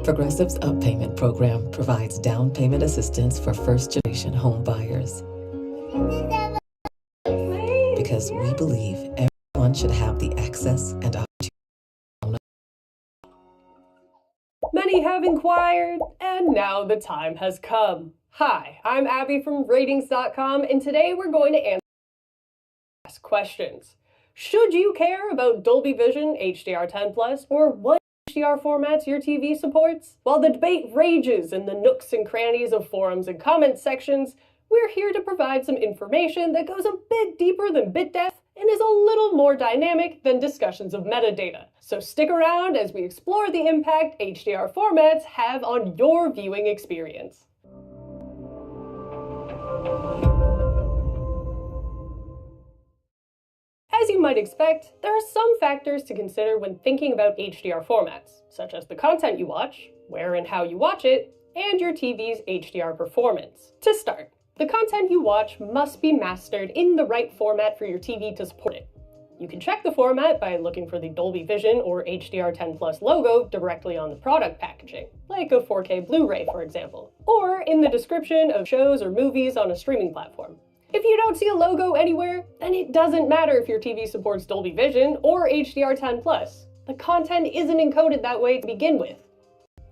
Progressive's Up Payment program provides down payment assistance for first-generation home buyers. Because we believe everyone should have the access and opportunity. Many have inquired, and now the time has come. Hi, I'm Abby from Ratings.com, and today we're going to answer questions. Should you care about Dolby Vision HDR10+, or what HDR formats your TV supports? While the debate rages in the nooks and crannies of forums and comment sections, we're here to provide some information that goes a bit deeper than bit depth and is a little more dynamic than discussions of metadata. So stick around as we explore the impact HDR formats have on your viewing experience. As you might expect, there are some factors to consider when thinking about HDR formats, such as the content you watch, where and how you watch it, and your TV's HDR performance. To start, the content you watch must be mastered in the right format for your TV to support it. You can check the format by looking for the Dolby Vision or HDR10+ logo directly on the product packaging, like a 4K Blu-ray, for example, or in the description of shows or movies on a streaming platform. If you don't see a logo anywhere, then it doesn't matter if your TV supports Dolby Vision or HDR10+. The content isn't encoded that way to begin with.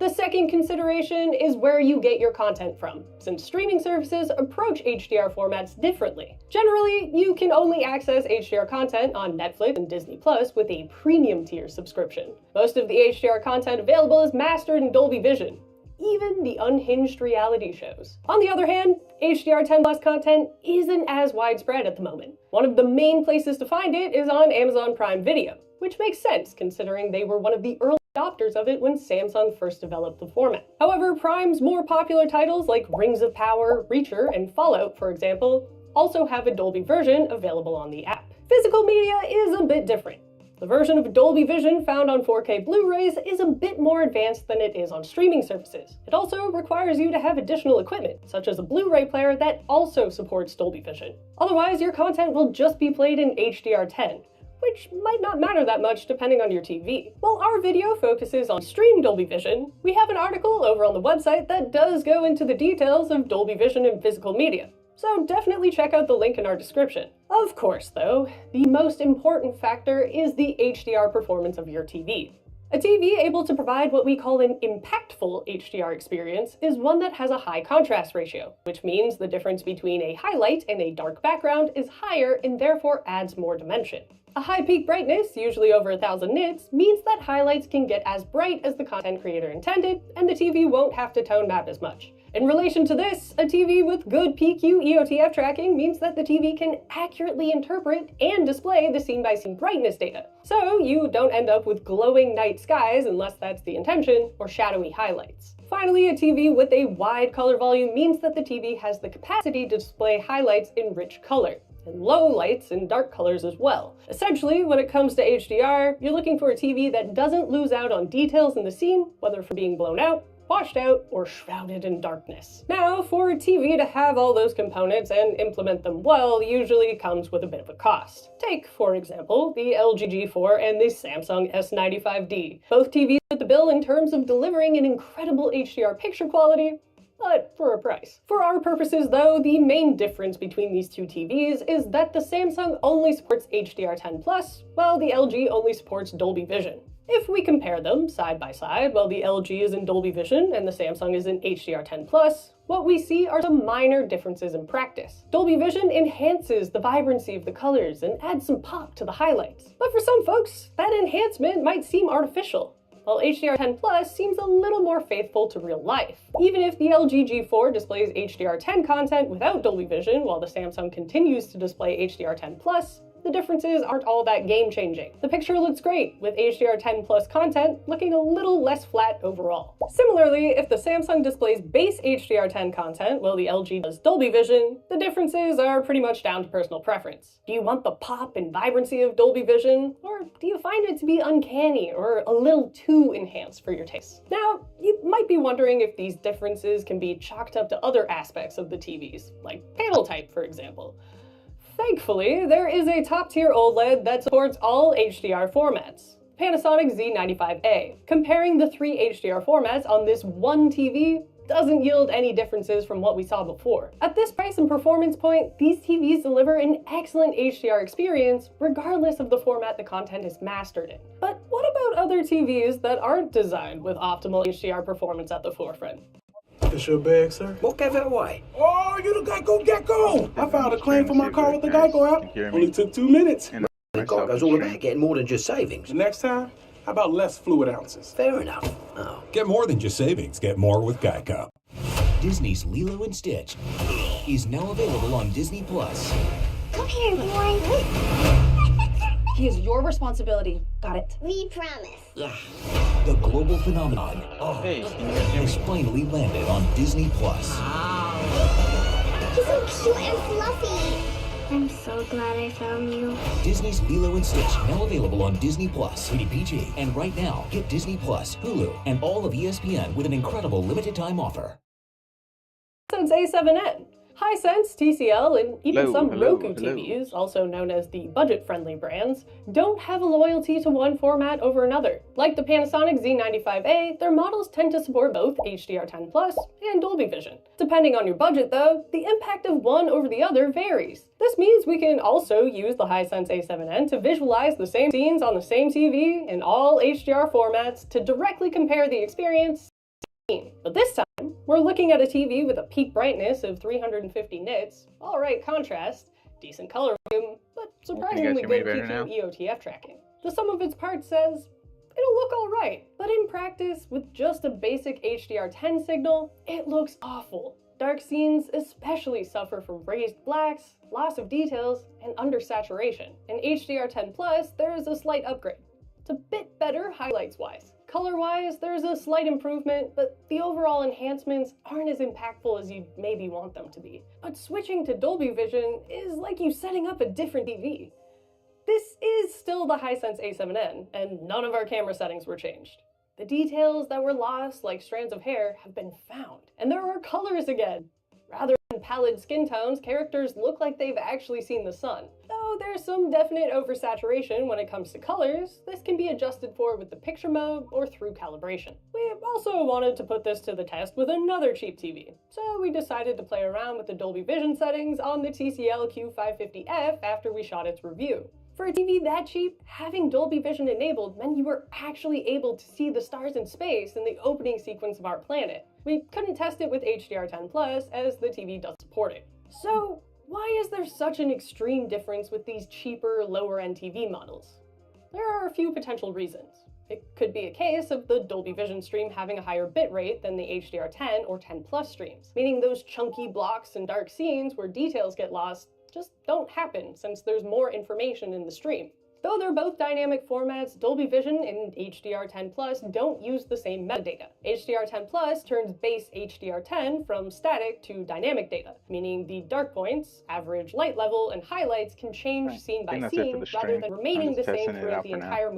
The second consideration is where you get your content from, since streaming services approach HDR formats differently. Generally, you can only access HDR content on Netflix and Disney Plus with a premium tier subscription. Most of the HDR content available is mastered in Dolby Vision, even the unhinged reality shows. On the other hand, HDR10+ content isn't as widespread at the moment. One of the main places to find it is on Amazon Prime Video, which makes sense considering they were one of the early adopters of it when Samsung first developed the format. However, Prime's more popular titles like Rings of Power, Reacher, and Fallout, for example, also have a Dolby version available on the app. Physical media is a bit different. The version of Dolby Vision found on 4K Blu-rays is a bit more advanced than it is on streaming services. It also requires you to have additional equipment, such as a Blu-ray player that also supports Dolby Vision. Otherwise, your content will just be played in HDR10, which might not matter that much depending on your TV. While our video focuses on stream Dolby Vision, we have an article over on the website that does go into the details of Dolby Vision in physical media. So definitely check out the link in our description. Of course, though, the most important factor is the HDR performance of your TV. A TV able to provide what we call an impactful HDR experience is one that has a high contrast ratio, which means the difference between a highlight and a dark background is higher and therefore adds more dimension. A high peak brightness, usually over 1000 nits, means that highlights can get as bright as the content creator intended, and the TV won't have to tone map as much. In relation to this, a TV with good PQ EOTF tracking means that the TV can accurately interpret and display the scene-by-scene brightness data, so you don't end up with glowing night skies unless that's the intention, or shadowy highlights. Finally, a TV with a wide color volume means that the TV has the capacity to display highlights in rich color, and low lights and dark colors as well. Essentially, when it comes to HDR, you're looking for a TV that doesn't lose out on details in the scene, whether from being blown out, washed out, or shrouded in darkness. Now, for a TV to have all those components and implement them well usually comes with a bit of a cost. Take, for example, the LG G4 and the Samsung S95D. Both TVs fit the bill in terms of delivering an incredible HDR picture quality, but for a price. For our purposes though, the main difference between these two TVs is that the Samsung only supports HDR10+, while the LG only supports Dolby Vision. If we compare them side by side, while the LG is in Dolby Vision and the Samsung is in HDR10+, what we see are some minor differences in practice. Dolby Vision enhances the vibrancy of the colors and adds some pop to the highlights. But for some folks, that enhancement might seem artificial, while HDR10+ seems a little more faithful to real life. Even if the LG G4 displays HDR10 content without Dolby Vision, while the Samsung continues to display HDR10+, the differences aren't all that game-changing. The picture looks great, with HDR10+ content looking a little less flat overall. Similarly, if the Samsung displays base HDR10 content while the LG does Dolby Vision, the differences are pretty much down to personal preference. Do you want the pop and vibrancy of Dolby Vision, or do you find it to be uncanny or a little too enhanced for your taste? Now, you might be wondering if these differences can be chalked up to other aspects of the TVs, like panel type, for example. Thankfully, there is a top-tier OLED that supports all HDR formats. Panasonic Z95A. Comparing the three HDR formats on this one TV doesn't yield any differences from what we saw before. At this price and performance point, these TVs deliver an excellent HDR experience regardless of the format the content is mastered in. But what about other TVs that aren't designed with optimal HDR performance at the forefront? It's your bag, sir. What gave it away? Oh, you the Geico Gecko! I filed a claim for my car with the Geico app. Only took 2 minutes. The God goes all about getting more than just savings. The next time, how about less fluid ounces? Fair enough. Oh. Get more than just savings. Get more with Geico. Disney's Lilo and Stitch is now available on Disney+. Come here, boy. He is your responsibility. Got it. We promise. The global phenomenon has finally landed on Disney+. He's so cute and fluffy. I'm so glad I found you. Disney's Lilo and Stitch now available on Disney+, rated PG. And right now, get Disney+, Hulu, and all of ESPN with an incredible limited time offer. Hisense A7N. Hisense, TCL, and even some Roku TVs, also known as the budget-friendly brands, don't have a loyalty to one format over another. Like the Panasonic Z95A, their models tend to support both HDR10 Plus and Dolby Vision. Depending on your budget though, the impact of one over the other varies. This means we can also use the Hisense A7N to visualize the same scenes on the same TV in all HDR formats to directly compare the experience. But this time, we're looking at a TV with a peak brightness of 350 nits, alright contrast, decent color volume, but surprisingly good PQ EOTF tracking. The sum of its parts says it'll look alright, but in practice, with just a basic HDR10 signal, it looks awful. Dark scenes especially suffer from raised blacks, loss of details, and undersaturation. In HDR10 Plus, there is a slight upgrade. It's a bit better highlights-wise. Color-wise, there's a slight improvement, but the overall enhancements aren't as impactful as you'd maybe want them to be. But switching to Dolby Vision is like you setting up a different TV. This is still the Hisense A7N, and none of our camera settings were changed. The details that were lost, like strands of hair, have been found. And there are colors again. Rather than pallid skin tones, characters look like they've actually seen the sun. Though there's some definite oversaturation when it comes to colors, this can be adjusted for with the picture mode or through calibration. We also wanted to put this to the test with another cheap TV, so we decided to play around with the Dolby Vision settings on the TCL Q550F after we shot its review. For a TV that cheap, having Dolby Vision enabled meant you were actually able to see the stars in space in the opening sequence of our planet. We couldn't test it with HDR10 Plus as the TV doesn't support it. So why is there such an extreme difference with these cheaper, lower-end TV models? There are a few potential reasons. It could be a case of the Dolby Vision stream having a higher bitrate than the HDR10 or 10 Plus streams, meaning those chunky blocks and dark scenes where details get lost just don't happen since there's more information in the stream. Though they're both dynamic formats, Dolby Vision and HDR10 Plus don't use the same metadata. HDR10 Plus turns base HDR10 from static to dynamic data, meaning the dark points, average light level, and highlights can change scene by scene rather than remaining the same throughout the entire movie.